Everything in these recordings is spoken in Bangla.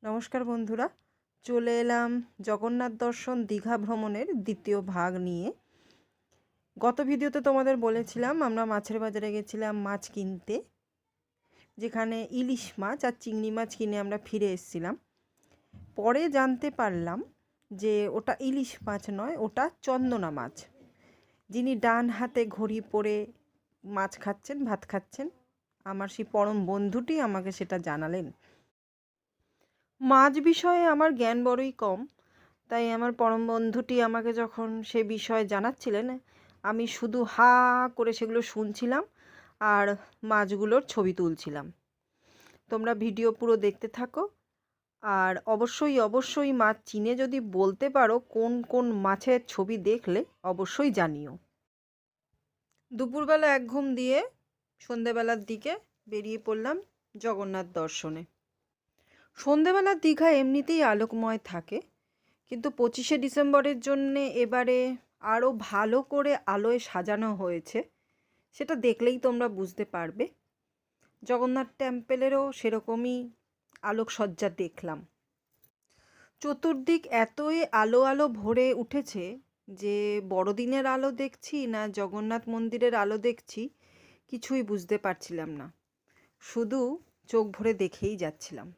নমস্কার বন্ধুরা, চলে এলাম জগন্নাথ দর্শন দীঘা ভ্রমণের দ্বিতীয় ভাগ নিয়ে। গত ভিডিওতে তোমাদের বলেছিলাম আমরা মাছের বাজারে গেছিলাম মাছ কিনতে, যেখানে ইলিশ মাছ আর চিংড়ি মাছ কিনে আমরা ফিরে এসেছিলাম। পরে জানতে পারলাম যে ওটা ইলিশ মাছ নয়, ওটা চন্দনা মাছ। যিনি ডান হাতে ঘড়ি পরে মাছ খাচ্ছেন, ভাত খাচ্ছেন, আমার সেই পরম বন্ধুটি আমাকে সেটা জানালেন। মাছ বিষয়ে আমার জ্ঞান বড়ই কম, তাই আমার পরম বন্ধুটি আমাকে যখন সে বিষয়ে জানাচ্ছিলেন, আমি শুধু হা করে সেগুলো শুনছিলাম আর মাছগুলোর ছবি তুলছিলাম। তোমরা ভিডিও পুরো দেখতে থাকো, আর অবশ্যই মাছ চিনে যদি বলতে পারো কোন কোন মাছের ছবি দেখলে অবশ্যই জানিও। দুপুরবেলা এক ঘুম দিয়ে সন্ধেবেলার দিকে বেরিয়ে পড়লাম জগন্নাথ দর্শনে। সন্ধেবেলার দীঘা এমনিতেই আলোকময় থাকে, কিন্তু 25শে ডিসেম্বরের জন্যে এবারে আরও ভালো করে আলোয় সাজানো হয়েছে, সেটা দেখলেই তোমরা বুঝতে পারবে। জগন্নাথ টেম্পেলেরও সেরকমই আলোকসজ্জা দেখলাম। চতুর্দিক এতই আলো আলো ভরে উঠেছে যে বড়দিনের আলো দেখছি না জগন্নাথ মন্দিরের আলো দেখছি কিছুই বুঝতে পারছিলাম না, শুধু চোখ ভরে দেখেই যাচ্ছিলাম।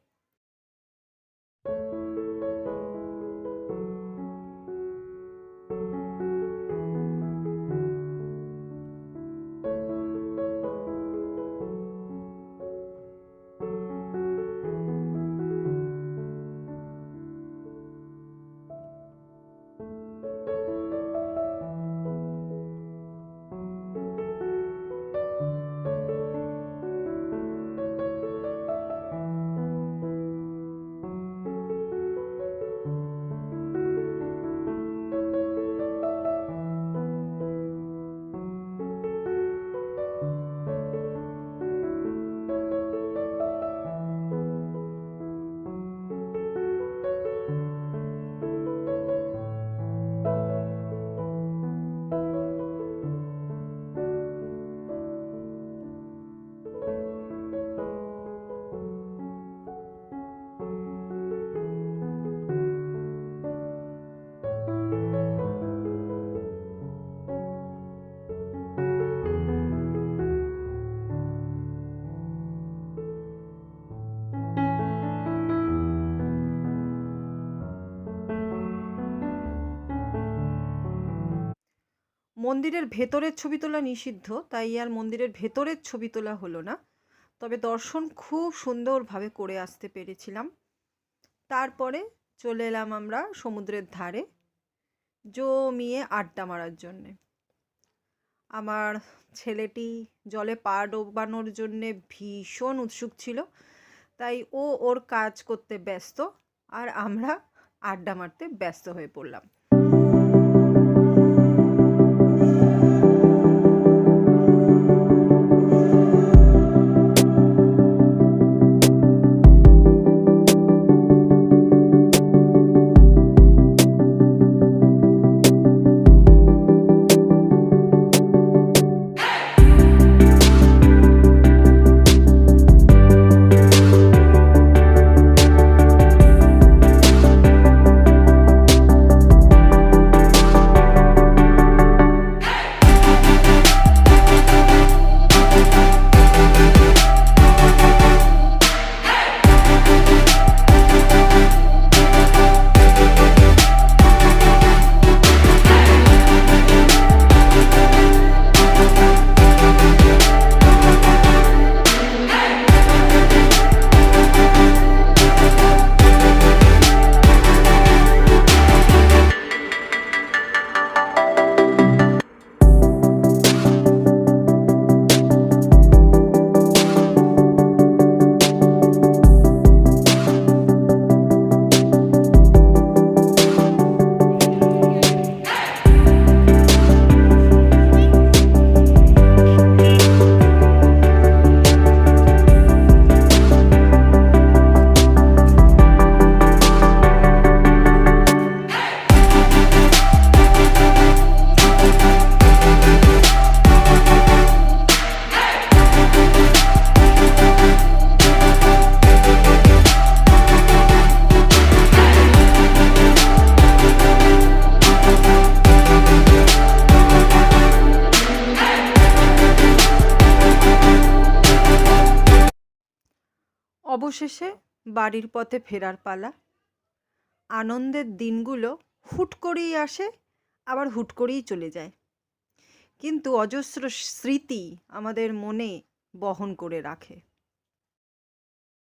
মন্দিরের ভেতরের ছবি তোলা নিষিদ্ধ, তাই আর মন্দিরের ভেতরের ছবি তোলা হলো না, তবে দর্শন খুব সুন্দরভাবে করে আসতে পেরেছিলাম। তারপরে চলে এলাম আমরা সমুদ্রের ধারে জমিয়ে আড্ডা মারার জন্যে। আমার ছেলেটি জলে পা ডোবানোর জন্যে ভীষণ উৎসুক ছিল, তাই ও ওর কাজ করতে ব্যস্ত আর আমরা আড্ডা মারতে ব্যস্ত হয়ে পড়লাম। অবশেষে বাড়ির পথে ফেরার পালা। আনন্দের দিনগুলো হুট করেই আসে, আবার হুট করেই চলে যায়, কিন্তু অজস্র স্মৃতি আমাদের মনে বহন করে রাখে।